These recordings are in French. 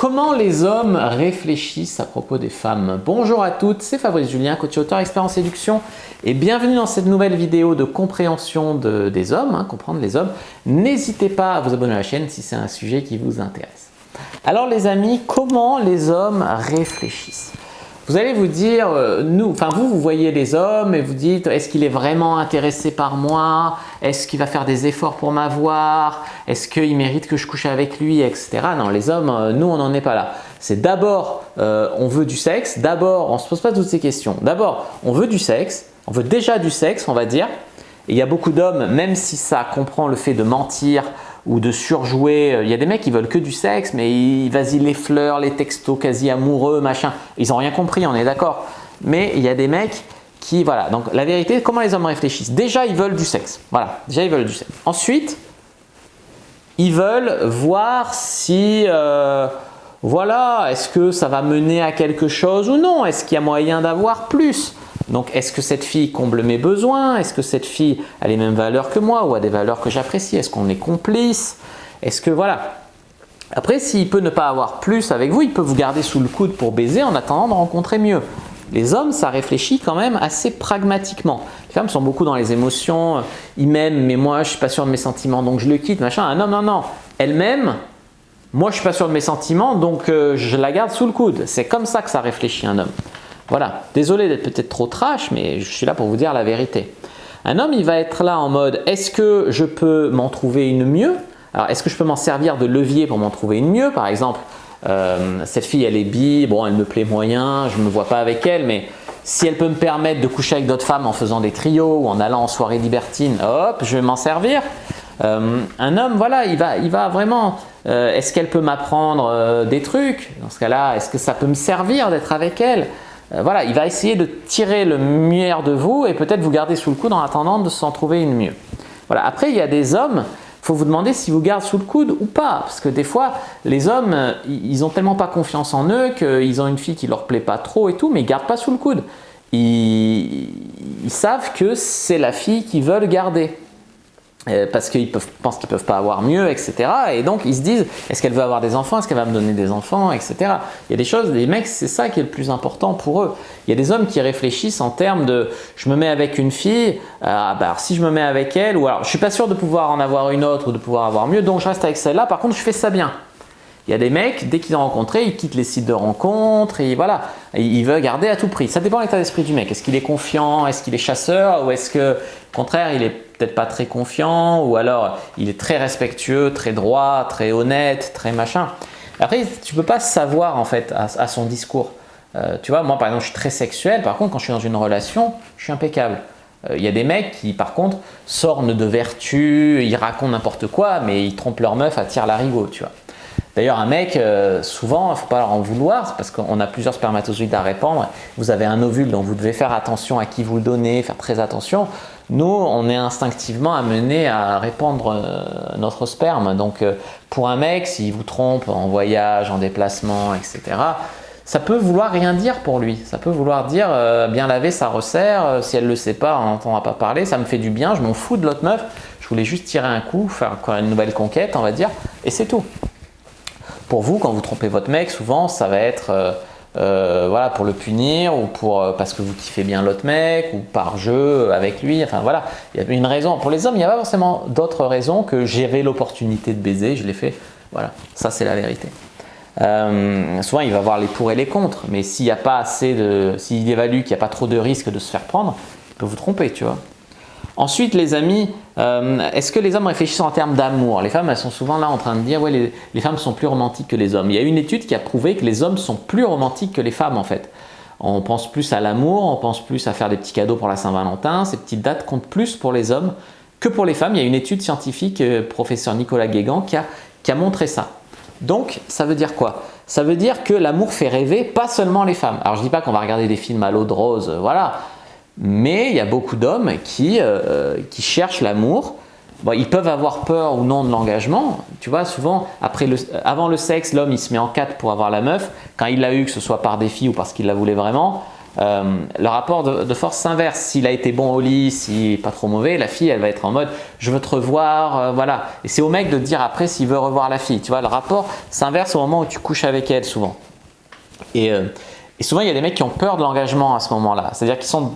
Comment les hommes réfléchissent à propos des femmes? Bonjour à toutes, c'est Fabrice Julien, coach et auteur expert en séduction et bienvenue dans cette nouvelle vidéo de compréhension des hommes, comprendre les hommes. N'hésitez pas à vous abonner à la chaîne si c'est un sujet qui vous intéresse. Alors les amis, comment les hommes réfléchissent? Vous allez vous dire, vous voyez les hommes et vous dites, est-ce qu'il est vraiment intéressé par moi? Est-ce qu'il va faire des efforts pour m'avoir? Est-ce qu'il mérite que je couche avec lui, etc. Non, les hommes, nous, on n'en est pas là. C'est d'abord, on veut du sexe. D'abord, on ne se pose pas toutes ces questions. D'abord, on veut du sexe. On veut déjà du sexe, on va dire. Et il y a beaucoup d'hommes, même si ça comprend le fait de mentir ou de surjouer, il y a des mecs qui veulent que du sexe, mais vas-y les fleurs, les textos quasi amoureux, machin, ils n'ont rien compris, on est d'accord. Mais il y a des mecs qui, voilà, donc la vérité, comment les hommes réfléchissent? Déjà, ils veulent du sexe, voilà, déjà ils veulent du sexe. Ensuite, ils veulent voir si, voilà, est-ce que ça va mener à quelque chose ou non? Est-ce qu'il y a moyen d'avoir plus? Donc, est-ce que cette fille comble mes besoins? Est-ce que cette fille a les mêmes valeurs que moi ou a des valeurs que j'apprécie? Est-ce qu'on est complice? Est-ce que voilà. Après, s'il peut ne pas avoir plus avec vous, il peut vous garder sous le coude pour baiser en attendant de rencontrer mieux. Les hommes, ça réfléchit quand même assez pragmatiquement. Les femmes sont beaucoup dans les émotions. Ils m'aiment, mais moi, je ne suis pas sûr de mes sentiments, donc je le quitte, machin. Ah, non, non, non. Elle m'aime. Moi, je ne suis pas sûr de mes sentiments, donc je la garde sous le coude. C'est comme ça que ça réfléchit un homme. Voilà, désolé d'être peut-être trop trash, mais je suis là pour vous dire la vérité. Un homme, il va être là en mode, est-ce que je peux m'en trouver une mieux? Alors, est-ce que je peux m'en servir de levier pour m'en trouver une mieux? Par exemple, cette fille, elle est bi, bon, elle me plaît moyen, je ne me vois pas avec elle, mais si elle peut me permettre de coucher avec d'autres femmes en faisant des trios ou en allant en soirée libertine, hop, je vais m'en servir. Un homme, voilà, il va vraiment, est-ce qu'elle peut m'apprendre des trucs? Dans ce cas-là, est-ce que ça peut me servir d'être avec elle? Voilà, il va essayer de tirer le meilleur de vous et peut-être vous garder sous le coude en attendant de s'en trouver une mieux. Voilà. Après, il y a des hommes, il faut vous demander s'ils vous gardent sous le coude ou pas. Parce que des fois, les hommes, ils n'ont tellement pas confiance en eux qu'ils ont une fille qui ne leur plaît pas trop et tout, mais ils ne gardent pas sous le coude. Ils savent que c'est la fille qu'ils veulent garder. Parce qu'ils pensent qu'ils ne peuvent pas avoir mieux, etc. Et donc, ils se disent, est-ce qu'elle veut avoir des enfants? Est-ce qu'elle va me donner des enfants, etc. Il y a des choses, les mecs, c'est ça qui est le plus important pour eux. Il y a des hommes qui réfléchissent en termes de, je me mets avec une fille, alors si je me mets avec elle, ou alors je ne suis pas sûr de pouvoir en avoir une autre ou de pouvoir avoir mieux, donc je reste avec celle-là, par contre, je fais ça bien. Il y a des mecs, dès qu'ils ont rencontré, ils quittent les sites de rencontres et voilà, ils veulent garder à tout prix. Ça dépend de l'état d'esprit du mec. Est-ce qu'il est confiant? Est-ce qu'il est chasseur? Ou est-ce que, au contraire, il est peut-être pas très confiant? Ou alors, il est très respectueux, très droit, très honnête, très machin. Après, tu peux pas savoir en fait à son discours. Tu vois, moi par exemple, je suis très sexuel. Par contre, quand je suis dans une relation, je suis impeccable. Il y a des mecs qui, par contre, sortent de vertu, ils racontent n'importe quoi, mais ils trompent leur meuf à tire-larigot, tu vois. D'ailleurs, un mec, souvent, il ne faut pas leur en vouloir, c'est parce qu'on a plusieurs spermatozoïdes à répandre. Vous avez un ovule, donc vous devez faire attention à qui vous le donnez, faire très attention. Nous, on est instinctivement amenés à répandre notre sperme. Donc, pour un mec, s'il vous trompe en voyage, en déplacement, etc., ça peut vouloir rien dire pour lui. Ça peut vouloir dire bien lavé, ça resserre. Si elle ne le sait pas, on n'entendra pas parler. Ça me fait du bien, je m'en fous de l'autre meuf. Je voulais juste tirer un coup, faire une nouvelle conquête, on va dire, et c'est tout. Pour vous, quand vous trompez votre mec, souvent, ça va être voilà, pour le punir ou parce que vous kiffez bien l'autre mec ou par jeu avec lui. Enfin voilà, il y a une raison. Pour les hommes, il n'y a pas forcément d'autres raisons que j'avais l'opportunité de baiser, je l'ai fait. Voilà, ça c'est la vérité. Souvent, il va voir les pour et les contre, mais s'il n'y a pas assez s'il évalue qu'il n'y a pas trop de risque de se faire prendre, il peut vous tromper, tu vois. Ensuite, les amis, est-ce que les hommes réfléchissent en termes d'amour? Les femmes, elles sont souvent là en train de dire ouais, les femmes sont plus romantiques que les hommes. Il y a une étude qui a prouvé que les hommes sont plus romantiques que les femmes en fait. On pense plus à l'amour, on pense plus à faire des petits cadeaux pour la Saint-Valentin. Ces petites dates comptent plus pour les hommes que pour les femmes. Il y a une étude scientifique, professeur Nicolas Guégan, qui a montré ça. Donc, ça veut dire quoi? Ça veut dire que l'amour fait rêver pas seulement les femmes. Alors, je ne dis pas qu'on va regarder des films à l'eau de rose, voilà. Mais il y a beaucoup d'hommes qui cherchent l'amour. Bon, ils peuvent avoir peur ou non de l'engagement. Tu vois, souvent, avant le sexe, l'homme il se met en 4 pour avoir la meuf. Quand il l'a eu, que ce soit par défi ou parce qu'il la voulait vraiment, le rapport de force s'inverse. S'il a été bon au lit, s'il n'est pas trop mauvais, la fille elle va être en mode je veux te revoir, voilà. Et c'est au mec de dire après s'il veut revoir la fille. Tu vois, le rapport s'inverse au moment où tu couches avec elle souvent. Et souvent il y a des mecs qui ont peur de l'engagement à ce moment-là. C'est-à-dire qu'ils sont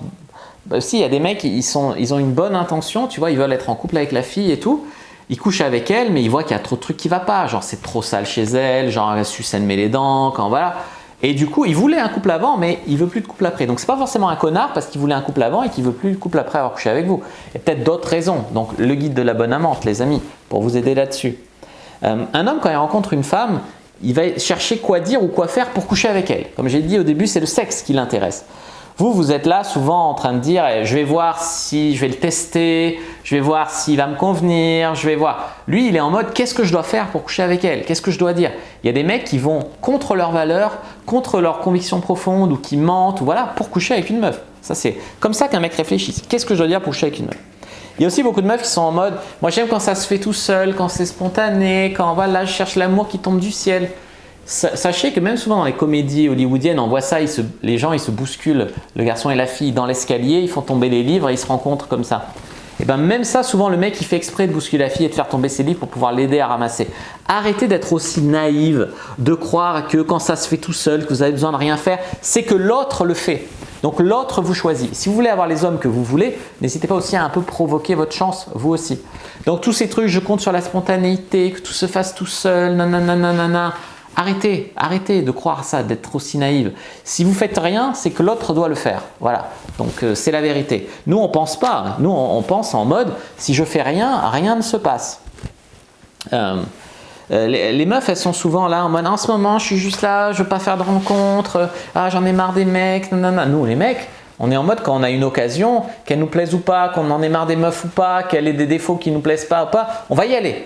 aussi, il y a des mecs ils ont une bonne intention, tu vois, ils veulent être en couple avec la fille et tout. Ils couchent avec elle, mais ils voient qu'il y a trop de trucs qui ne vont pas. Genre c'est trop sale chez elle, genre elle suce, elle met les dents, quand voilà. Et du coup, il voulait un couple avant, mais il veut plus de couple après. Donc, c'est pas forcément un connard parce qu'il voulait un couple avant et qu'il veut plus de couple après avoir couché avec vous. Il y a peut-être d'autres raisons. Donc, le guide de la bonne amante, les amis, pour vous aider là-dessus. Un homme, quand il rencontre une femme, il va chercher quoi dire ou quoi faire pour coucher avec elle. Comme j'ai dit au début, c'est le sexe qui l'intéresse. Vous êtes là souvent en train de dire je vais voir si je vais le tester, je vais voir s'il va me convenir, je vais voir. Lui, il est en mode qu'est-ce que je dois faire pour coucher avec elle? Qu'est-ce que je dois dire? Il y a des mecs qui vont contre leurs valeurs, contre leurs convictions profondes ou qui mentent ou voilà pour coucher avec une meuf. Ça, c'est comme ça qu'un mec réfléchit. Qu'est-ce que je dois dire pour coucher avec une meuf? Il y a aussi beaucoup de meufs qui sont en mode moi j'aime quand ça se fait tout seul, quand c'est spontané, quand voilà, je cherche l'amour qui tombe du ciel. Sachez que même souvent dans les comédies hollywoodiennes, on voit ça, les gens ils se bousculent, le garçon et la fille dans l'escalier, ils font tomber les livres et ils se rencontrent comme ça. Et bien même ça, souvent le mec il fait exprès de bousculer la fille et de faire tomber ses livres pour pouvoir l'aider à ramasser. Arrêtez d'être aussi naïve, de croire que quand ça se fait tout seul, que vous avez besoin de rien faire, c'est que l'autre le fait. Donc l'autre vous choisit. Si vous voulez avoir les hommes que vous voulez, n'hésitez pas aussi à un peu provoquer votre chance, vous aussi. Donc tous ces trucs, je compte sur la spontanéité, que tout se fasse tout seul, nanana. Arrêtez de croire ça, d'être aussi naïve. Si vous faites rien, c'est que l'autre doit le faire. Voilà, donc c'est la vérité. Nous, on pense pas. Nous, on pense en mode, si je fais rien, rien ne se passe. Les meufs, elles sont souvent là en mode, en ce moment, je suis juste là, je veux pas faire de rencontres, ah, j'en ai marre des mecs, nanana. Nous, les mecs, on est en mode quand on a une occasion, qu'elle nous plaise ou pas, qu'on en ait marre des meufs ou pas, qu'elle ait des défauts qui nous plaisent pas ou pas, on va y aller.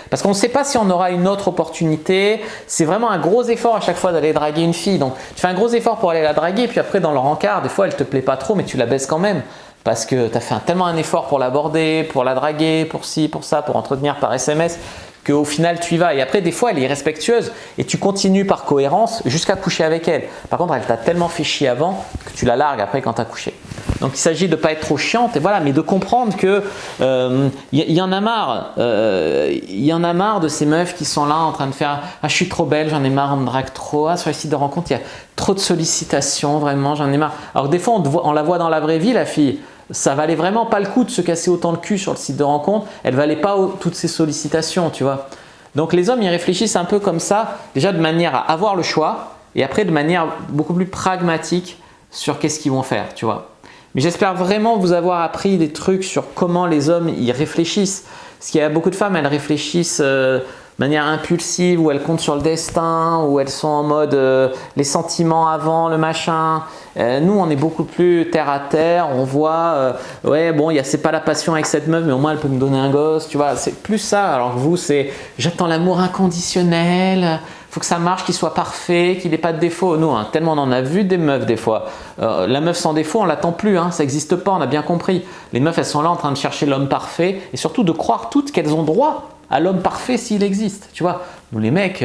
Parce qu'on ne sait pas si on aura une autre opportunité. C'est vraiment un gros effort à chaque fois d'aller draguer une fille. Donc tu fais un gros effort pour aller la draguer, puis après dans le rencard, des fois elle te plaît pas trop, mais tu la baises quand même. Parce que tu as fait tellement un effort pour l'aborder, pour la draguer, pour ci, pour ça, pour entretenir par SMS, qu'au final tu y vas. Et après des fois elle est irrespectueuse et tu continues par cohérence jusqu'à coucher avec elle. Par contre elle t'a tellement fait chier avant que tu la largues après quand tu as couché. Donc il s'agit de ne pas être trop chiante et voilà, mais de comprendre que y en a marre. Il y en a marre de ces meufs qui sont là en train de faire ah je suis trop belle, j'en ai marre, on me drague trop, ah sur les sites de rencontres il y a trop de sollicitations, vraiment j'en ai marre. Alors des fois on la voit dans la vraie vie la fille. Ça valait vraiment pas le coup de se casser autant le cul sur le site de rencontre, elle valait pas toutes ces sollicitations, tu vois. Donc les hommes ils réfléchissent un peu comme ça, déjà de manière à avoir le choix et après de manière beaucoup plus pragmatique sur qu'est-ce qu'ils vont faire, tu vois. Mais j'espère vraiment vous avoir appris des trucs sur comment les hommes ils réfléchissent. Parce qu'il y a beaucoup de femmes, elles réfléchissent de manière impulsive, où elles comptent sur le destin, où elles sont en mode les sentiments avant, le machin. Nous, on est beaucoup plus terre à terre. On voit, ouais, bon, c'est pas la passion avec cette meuf, mais au moins elle peut me donner un gosse. Tu vois, c'est plus ça. Alors que vous, c'est j'attends l'amour inconditionnel. Faut que ça marche, qu'il soit parfait, qu'il n'ait pas de défaut. Nous, tellement on en a vu des meufs des fois. La meuf sans défaut, on l'attend plus, ça n'existe pas, on a bien compris. Les meufs, elles sont là en train de chercher l'homme parfait et surtout de croire toutes qu'elles ont droit à l'homme parfait s'il existe. Tu vois, nous les mecs,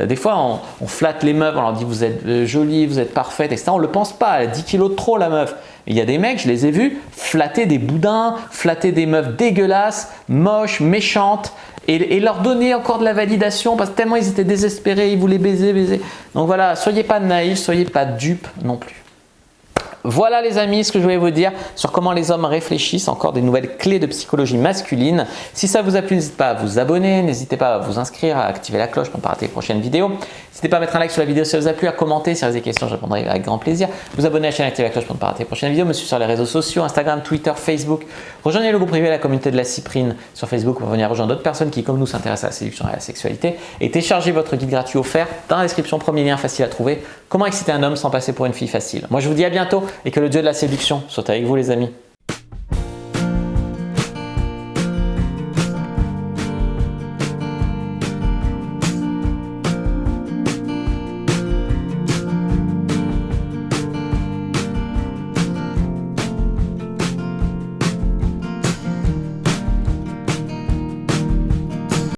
des fois, on flatte les meufs, on leur dit vous êtes jolie, vous êtes parfaite, etc. On ne le pense pas, elle a 10 kilos de trop la meuf. Il y a des mecs, je les ai vus, flatter des boudins, flatter des meufs dégueulasses, moches, méchantes, et leur donner encore de la validation parce que tellement ils étaient désespérés, ils voulaient baiser. Donc voilà, soyez pas naïfs, soyez pas dupes non plus. Voilà les amis ce que je voulais vous dire sur comment les hommes réfléchissent, encore des nouvelles clés de psychologie masculine. Si ça vous a plu, n'hésitez pas à vous abonner, n'hésitez pas à vous inscrire, à activer la cloche pour ne pas rater les prochaines vidéos. N'hésitez pas à mettre un like sur la vidéo si ça vous a plu, à commenter, si vous avez des questions, je répondrai avec grand plaisir. Vous abonner à la chaîne, activer la cloche pour ne pas rater les prochaines vidéos, me suivre sur les réseaux sociaux, Instagram, Twitter, Facebook. Rejoignez le groupe privé, la communauté de la Cyprine sur Facebook pour venir rejoindre d'autres personnes qui, comme nous, s'intéressent à la séduction et à la sexualité. Et téléchargez votre guide gratuit offert dans la description, premier lien facile à trouver. Comment exciter un homme sans passer pour une fille facile. Moi je vous dis à bientôt et que le dieu de la séduction soit avec vous les amis.